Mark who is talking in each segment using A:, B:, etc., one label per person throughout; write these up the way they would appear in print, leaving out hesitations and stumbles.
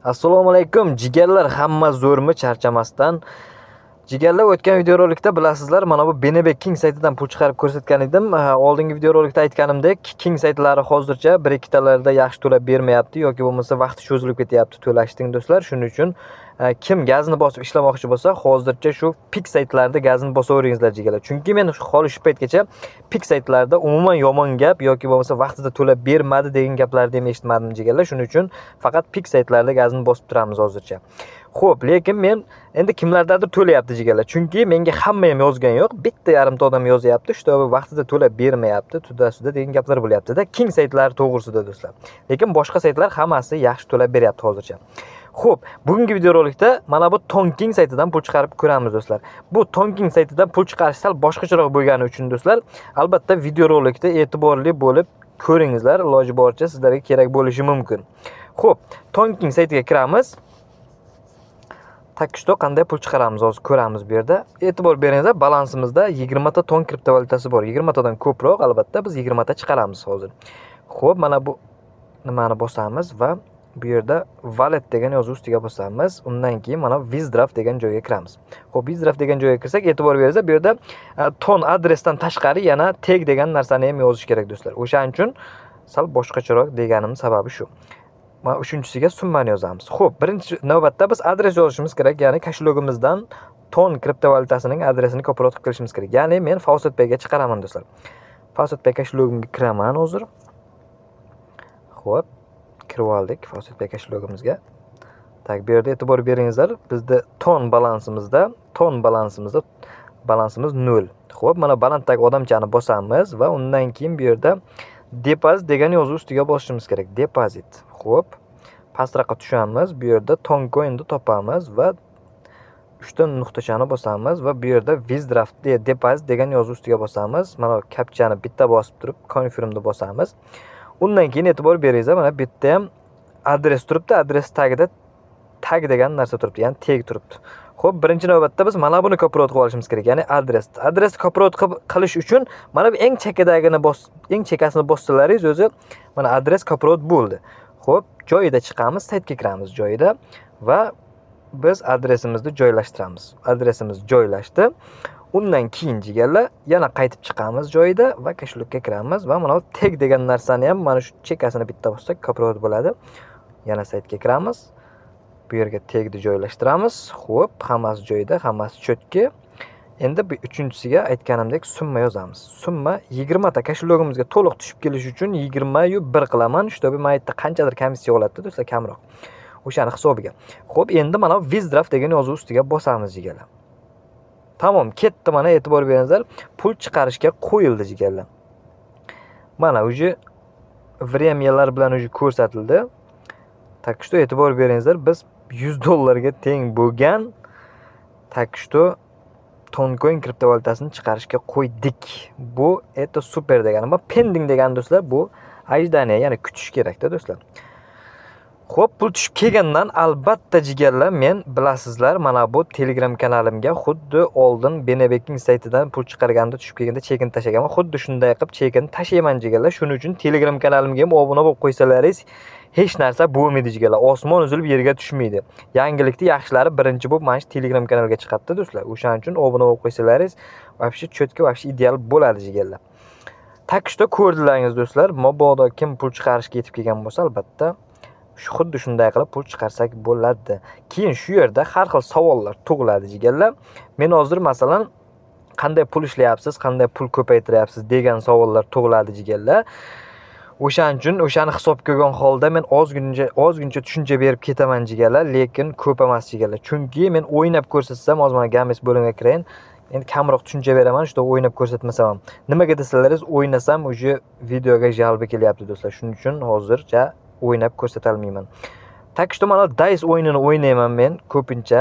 A: Assalomu alaykum jigarlar, hamma zo'rmi charchamasdan. Jigarlar, o'tgan videorolikda bilasizlar, mana bu Benebek King saytidan pul chiqarib ko'rsatgan edim. Oldingi videorolikda aytganimdek, King saytlari hozircha 1-2 talarda yaxshi to'lab bermayapti yoki bo'lmasa vaqti cho'zilib ketyapti to'lashning do'stlar. Shuning uchun kim gazni bosib ishlamoqchi bo'lsa, hozircha shu Pix saytlarida gazni bosaveringizlar jigarlar. Chunki men hali shu paytgacha Pix saytlarida umuman yomon gap yoki bo'lmasa vaqtida to'lab bermadi degan gaplarni ham eshitmadim jigarlar. Shuning uchun faqat Pix saytlarida gazni bosib turamiz hozircha. Xo'p, lekin men endi kimlardadir to'layapti jigarlar. Chunki menga hamma ham yozgan yo'q. Bitta yarimta odam yozyapti, shu vaqtida to'lab bermayapti, tuda-suda degan gaplar bo'lyapti-da. King saytlari to'g'risida do'stlar. Lekin boshqa saytlar hammasi yaxshi to'lab beryapti hozircha. Xo'p, bugungi videorolikda mana bu Tonking saytidan pul chiqarib ko'ramiz do'stlar. Bu Tonking saytidan pul chiqarish sal boshqacharoq bo'lgani uchun do'stlar, albatta videorolikda e'tiborli bo'lib ko'ringizlar, iloji boricha sizlarga kerak bo'lishi mumkin. Xo'p, Tonking saytiga kiramiz. Takishto qanday pul chiqaramiz hozir ko'ramiz bu yerda. E'tibor beringizlar, balansimizda 20 ta ton kriptovalyutasi bor. 20 tadan ko'proq, albatta biz 20 ta chiqaramiz hozir. Xo'p, mana bu nimani bosamiz va bu yerda wallet degan yozuv ustiga bosamiz. Undan keyin mana Withdraft degan joyga kiramiz. Xo'p, Withdraft degan joyga kirsak, e'tibor beringizlar, bu yerda ton adresdan tashqari yana tag degan narsani ham yozish kerak do'stlar. O'shaning uchun sal boshqacharoq deganim sababi shu. Mana uchinchisiga summani yozamiz. Xo'p, birinchi navbatda biz adres yozishimiz kerak, ya'ni kashlogimizdan ton kriptovalyutasining adresini ko'proq qilishimiz kerak. Ya'ni men FaucetPay'ga chiqaraman do'stlar. FaucetPay kashlogimga kiraman hozir. Xo'p, kirib oldik FaucetPay kashlogimizga. Tak, bu yerda e'tibor beringizlar, bizda balansimiz 0. Xo'p, mana balanddagi odamchani bosamiz va undan keyin bu yerda deposit degan yozuv ustiga bosishimiz kerak. Deposit. Xo'p, pastroqqa tushamiz. Bu yerda Toncoin'ni topamiz va 3 ta nuqtachani bosamiz va bu yerda Withdraft deposit degan yozuv ustiga bosamiz. Mana kapchani bitta bosib turib, confirmni bosamiz. Undan keyin e'tibor beringizlar, mana bu yerda ham adres turibdi. Adres tagida tag degan narsa turibdi, ya'ni tag turibdi. Xo'p, birinchi navbatda biz mana buni kopirot qilib olishimiz kerak, ya'ni adres. Adresni kopirot qilish uchun mana bu eng chekkasini bossalaringiz o'zi mana adres kopirot bo'ldi. Xo'p, joyida chiqamiz, saytga kiramiz joyida va biz adresimizni joylashtiramiz. Adresimiz joylashdi. Undan keyin jigarlar yana qaytib chiqamiz joyida va kashlogga kiramiz va mana bu tag degan narsani ham mana shu chekkasini bitta bossak kopirot bo'ladi. Yana saytga kiramiz. Bu yerga tagni joylashtiramiz. Xo'p, hammasi joyida, hammasi chotki. Endi bu uchinchisiga aytganimdek summa yozamiz. Summa 20 ta kashlogimizga to'liq tushib kelish uchun 20 1 qilaman. Shu bu maytda qanchadir komissiya oladi do'stlar, kamroq. O'shani hisobiga. Xo'p, endi mana Withdraft degan yozuv ustiga bosamiz jigarlar. Tamom, ketdi, mana e'tibor beringizlar, pul chiqarishga qo'yildi jigarlar. Mana uje vremyalar bilan uje ko'rsatildi. Takishto e'tibor beringizlar, biz $100 ga teng bo'lgan takishto Toncoin kriptovalyutasini chiqarishga qo'ydik. Bu super degani. Ama pending degani do'stlar, bu ajdaniya, ya'ni kutish kerakda do'stlar. Xo'p, pul tushib kelgandan albatta jigarlar, men bilasizlar, mana bu Telegram kanalimga xuddi oldin Benebek King saytidan pul chiqarganda tushib kelganda chekin tashlaganman. Xuddi shunday qilib chekin tashlayman jigarlar. Shuning uchun Telegram kanalimga ham obuna bo'lib qo'ysalaringiz hech narsa bo'lmaydi jigarlar. Osmon uzilib yerga tushmaydi. Yangilikni yaxshilari birinchi bo'lib mana shu Telegram kanalga chiqadi do'stlar. O'shaning uchun obuna bo'lib qo'ysalaringiz вообще chotki, вообще ideal bo'ladi jigarlar. Takishto ko'rdilaringiz do'stlar, mabodo kim pul chiqarishga yetib kelgan bo'lsa, albatta xuddi shunday qilib pul chiqarsak bo'ladi. Keyin shu yerda har xil savollar tug'iladi jigarlar. Men hozir masalan qanday pul ishlayapsiz, qanday pul ko'paytiryapsiz degan savollar tug'iladi jigarlar. O'shaning uchun o'shani hisobga olgan holda men ozguncha tushuncha berib ketaman jigarlar, lekin ko'p emas jigarlar. Chunki men o'ynab ko'rsatsam, hozir mana Games bo'limga kirayin. Endi kamroq tushuncha beraman, shu o'ynab ko'rsatmasam ham. Nimaga desalaringiz, o'ynasam o'sha videoga jalbi kelyapti do'stlar. Shuning uchun hozircha o'ynab ko'rsata olmayman. Takishto mana Dice o'yinini o'ynayman men ko'pincha.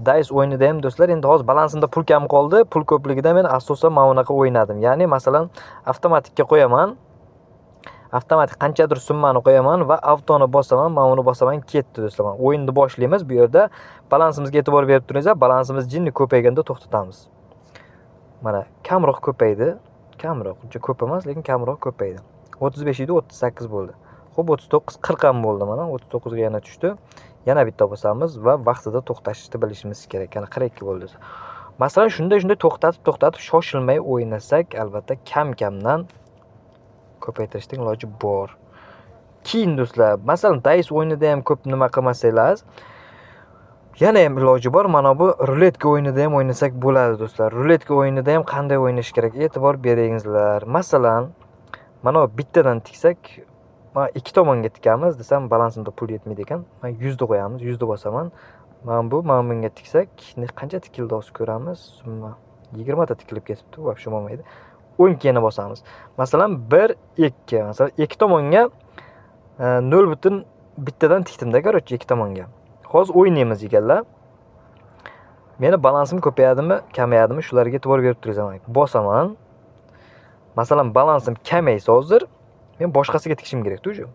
A: Dice o'yinida ham do'stlar, endi hozir balansimda pul kam qoldi. Pul ko'pligida men asosan mana bunaqa o'ynadim. Ya'ni masalan avtomatikka qo'yaman. Avtomatik qanchadir summani qo'yaman va avtoni bosaman, mana buni bosaman, ketdi do'stlar. O'yinni boshlaymiz. Bu yerda balansimizga e'tibor berib turingizlar. Balansimiz jinni ko'payganda to'xtatamiz. Mana kamroq ko'paydi. Kamroq, uncha ko'p emas, lekin kamroq ko'paydi. 35 edi, 38 bo'ldi. Xo'p, 39 40 ham bo'ldi mana. 39 ga yana tushdi. yana bitta bosamiz va vaqtida to'xtashni bilishimiz kerak. Ya'ni 42 bo'ldi. Masalan, shunday to'xtatib shoshilmay o'ynasak, albatta kam-kamdan ko'paytirishning iloji bor. Keyin do'stlar, masalan, dayis o'yinida ham ko'p nima qilmasanglar, yana ham iloji bor. Mana bu ruletka o'yinida ham o'ynasak bo'ladi do'stlar. Ruletka o'yinida ham qanday o'ynash kerak? E'tibor beringizlar. Masalan, mana bu bittadan tiksak, mana ikki tomonga tikamiz desam, balansimda pul yetmaydi ekan. Men 100 da qo'yamiz, 100 da bosaman. Mana bunga tiksak, qancha tikildi hozir ko'ramiz. 20 ta tikilib ketibdi, вообще bo'lmaydi. 10 yana bosamiz. Masalan, 1 2, masalan, ikki tomonga 0 butun bittadan tikdim-da, короче, ikki tomonga. Hozir o'ynaymiz ekanlar. Meni balansim ko'payadimi, kamayadimi, shularga e'tibor berib turinglar. Bosaman. Masalan, balansim kamaysa hozir men boshqasiga tikishim kerak-ku.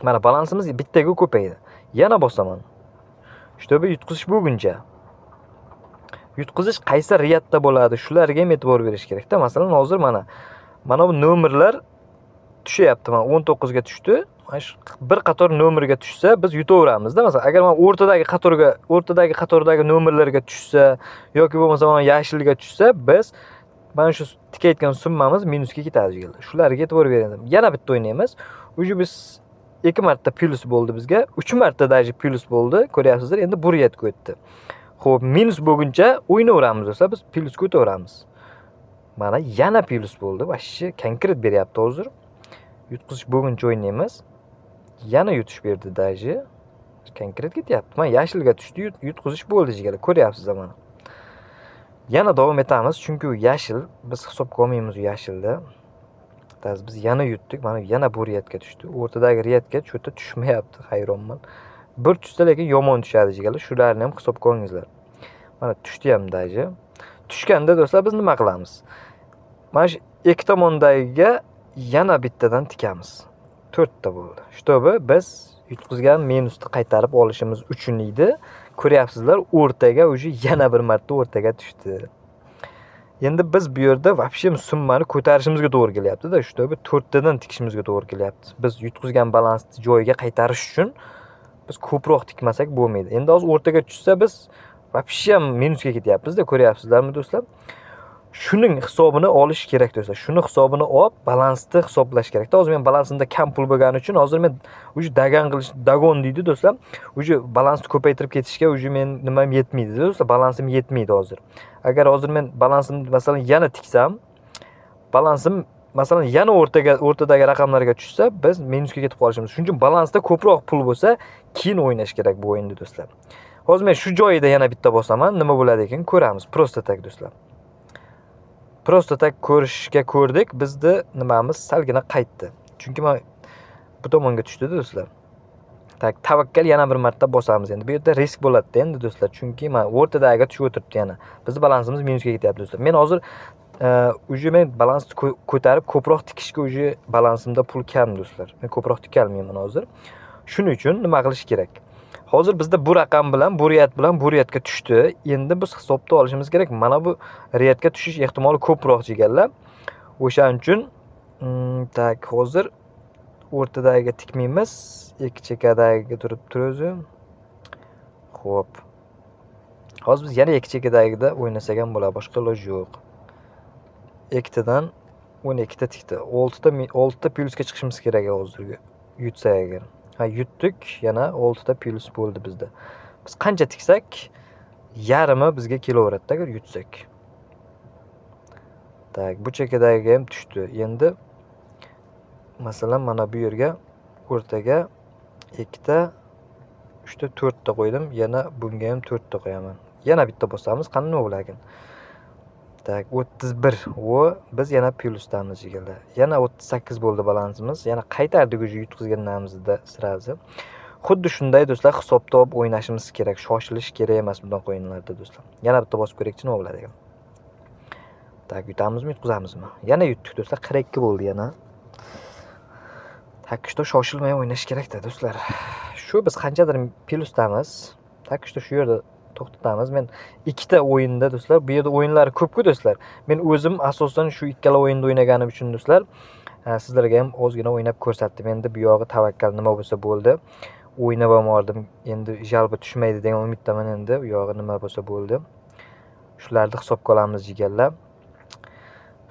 A: Mana balansimiz bittaga ko'paydi. Yana bosaman. Shtobe yutqizish bo'lguncha. Yutqizish qaysi riyatda bo'ladi? Shularga ham e'tibor berish kerak-da. Masalan, hozir mana bu nomerlar tushyapti. Mana 19 ga tushdi. Bir qator nomerga tushsa, biz yutaveramiz-da. Masalan, agar men o'rtadagi qatordagi nomerlarga tushsa yoki bo'lmasa mana yashilga tushsa, biz mana shu tikayotgan summamiz minusga ketadi jigarlar. Shularga e'tibor beramiz. Yana bitta o'ynaymiz. Uje biz 2 marta plus bo'ldi bizga, 3 marta даже plus bo'ldi. Ko'ryapsizlar, endi bu riyatga o'tdi. Xo'p, minus bo'lguncha o'ynaveramiz do'stlar, biz plusga o'taveramiz. Mana yana plus bo'ldi. Vashchi konkret beryapti hozir. Yutqizish bo'lguncha o'ynaymiz. Yana yutish berdi даже. Konkret ketyapti. Mana yashilga tushdi, yutqizish bo'ldi jigarlar. Ko'ryapsiz mana. Yana davom etamiz, chunki u yashil, biz hisobga olmaymiz u yashilni. Biz yana yutdik, mana yana bu riyatga tushdi. O'rtadagi riyatga cho'ta tushmayapti, hayronman. Bir tushsa lekin yomon tushadi jigarlar. Shularni ham hisobga olingizlar. Mana tushdi ham даже. Tushganda do'stlar biz nima qilamiz? Mana shu ikki tomondagiga yana bittadan tikamiz. 4 ta bo'ldi. Shtobi biz yutqizgan minusni qaytarib olishimiz uchun edi. Ko'ryapsizlar, o'rtaga uje yana bir marta o'rtaga tushdi. Endi biz bu yerda вообще summani ko'tarishimizga to'g'ri kelyapti-da. Shtobi 4 tadan tikishimizga to'g'ri kelyapti. Biz yutqizgan balansni joyiga qaytarish uchun biz ko'proq tikmasak bo'lmaydi. Endi hozir o'rtaga tushsa biz вообще minusga ketyapmiz-da, ko'ryapsizlarmi do'stlar? Shuning hisobini olish kerak do'stlar. Shuni hisobini olib, balansni hisoblash kerak. Hozir men balansimda kam pul bo'lgani uchun hozir men uje dagon deydi do'stlar. Uje balansni ko'paytirib ketishga uje men nimam yetmaydi do'stlar. Balansim yetmaydi hozir. Agar hozir men balansimni masalan yana tiksam, balansim masalan yana o'rtadagi raqamlarga tushsa, biz minusga ketib qolishimiz. Shuning uchun balansda ko'proq pul bo'lsa, keyin o'ynash kerak bu o'yinni do'stlar. Hozir men shu joyida yana bitta bosaman, nima bo'ladi ekan ko'ramiz. Prosta tak do'stlar. Prosta tak ko'rdik, bizda nimamiz salgina qaytdi. Chunki men bu tomonga tushdi do'stlar. Tak tavakkal yana bir marta bosamiz endi. Bu yerda risk bo'ladi endi do'stlar, chunki men o'rtadagiga tushib o'tiribdi yana. Bizning balansimiz minusga ketyapti do'stlar. Men hozir men balansni ko'tarib ko'proq tikishga balansimda pul kam do'stlar. Men ko'proq tika olmayman hozir. Shuning uchun nima qilish kerak? Hozir bizda bu raqam bilan, bu riyatga tushdi. Endi biz hisobda olishimiz kerak. Mana bu riyatga tushish ehtimoli ko'proq jigarlar. O'shaning uchun tak hozir o'rtadagiga tikmaymiz. Ikki chekadagiga turibdi o'zi. Xo'p. Hozir biz yana ikki chekadagida o'ynasak ham bo'ladi, boshqa iloji yo'q. Ikkitadan 12 ta tikdi. 6 ta plyusga chiqishimiz kerak hozirga. Yutsak agar. Yutdik, yana 6 ta plus bo'ldi bizda. Biz qancha tiksak, yarimi bizga kelaveradi agar yutsak. Tak, bu chekadagiga ham tushdi. Endi masalan mana bu yerga o'rtaga 2 ta, 3 ta, 4 ta qo'ydim. Yana bunga ham 4 ta qo'yaman. Yana bitta bosamiz, qanday bo'lar ekan? Tak, 31. Biz yana plusdamiz jigarlar. Yana 38 bo'ldi balansimiz. Yana qaytardik o'sha yutqizganlarimizda sirasi. Xuddi shunday do'stlar hisobda olib o'ynashimiz kerak. Shoshilish kerak emas bunday o'yinlarda do'stlar. Yana bitta bosib ko'raylik, nima bo'ladi ekan. Tak, yutamizmi, yutqizamizmi? Yana yutdik do'stlar. 42 bo'ldi yana. Tak, ishda shoshilmay o'ynash kerak-da do'stlar. Shu biz qanchadir plusdamiz. Tak, ishda shu yerda to'xtatamiz. Men ikkita o'yinda do'stlar, bu yerda o'yinlar ko'p-ku do'stlar. Men o'zim asosan shu ikkala o'yinda o'ynaganim uchun do'stlar, sizlarga ham ozgina o'ynab ko'rsatdim. Endi bu yog'i tavakkal nima bo'lsa bo'ldi. o'ynab oldim. Endi jalba tushmaydi degan umiddaman endi. U yog'i nima bo'lsa bo'ldi. Shularni hisobga olamiz jigarlar.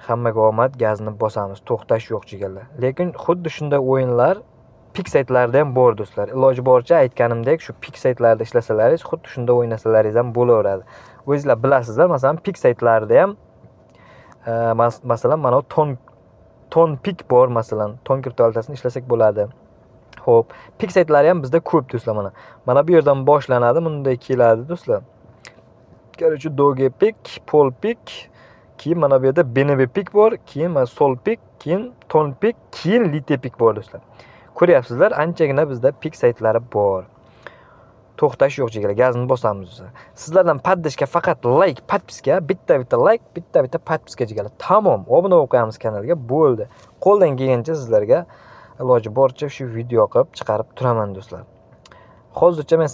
A: Hammaga omad, gazni bosamiz. To'xtash yo'q jigarlar. Lekin xuddi shunday o'yinlar Pixsaytlarda ham bor do'stlar. Iloji boricha aytganimdek, shu Pixsaytlarda ishlasalaringiz, xuddi shunda o'ynasalaringiz ham bo'laveradi. O'zingizlar bilasizlar, masalan, Pixsaytlarda ham masalan, mana bu ton pik bor, masalan, ton kriptovalyutasini ishlasak bo'ladi. Xo'p, Pixsaytlari ham bizda ko'p do'stlar mana. Mana bu yerdan boshlanadi, bunday keladi do'stlar. Короче, Doge pik, Pol pik, keyin mana bu yerda BNB pik bor, keyin mana Sol pik, keyin Ton pik, keyin Lite pik bor do'stlar. Ko'ryapsizlar, anchagina bizda Pixsaytlari bor. To'xtash yo'q jigarlar, gazni bosamiz. Sizlardan paddishga faqat like, podpiska, bitta like, bitta podpiska jigarlar. Tamom, obuna bo'lib qo'yamiz kanalga, bo'ldi. Qo'ldan kelgancha sizlarga iloji boricha shu video qilib chiqarib turaman do'stlar. Hozircha men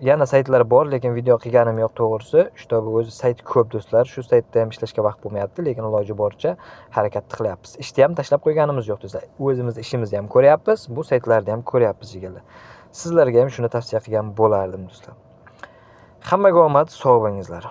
A: yana saytlar bor, lekin video qilganim yo'q to'g'risi. Shtobi o'zi sayt ko'p do'stlar. Shu saytda ham ishlashga vaqt bo'lmayapti, lekin iloji boricha harakat qilyapmiz. Ishni ham tashlab qo'yganimiz yo'q do'stlar. O'zimiz ishimizni ham ko'ryapmiz, bu saytlarni ham ko'ryapmiz jigarlar. Sizlarga ham shuni tavsiya qilgan bo'lardim do'stlar. Hammaga omad, sog' bo'lingizlar.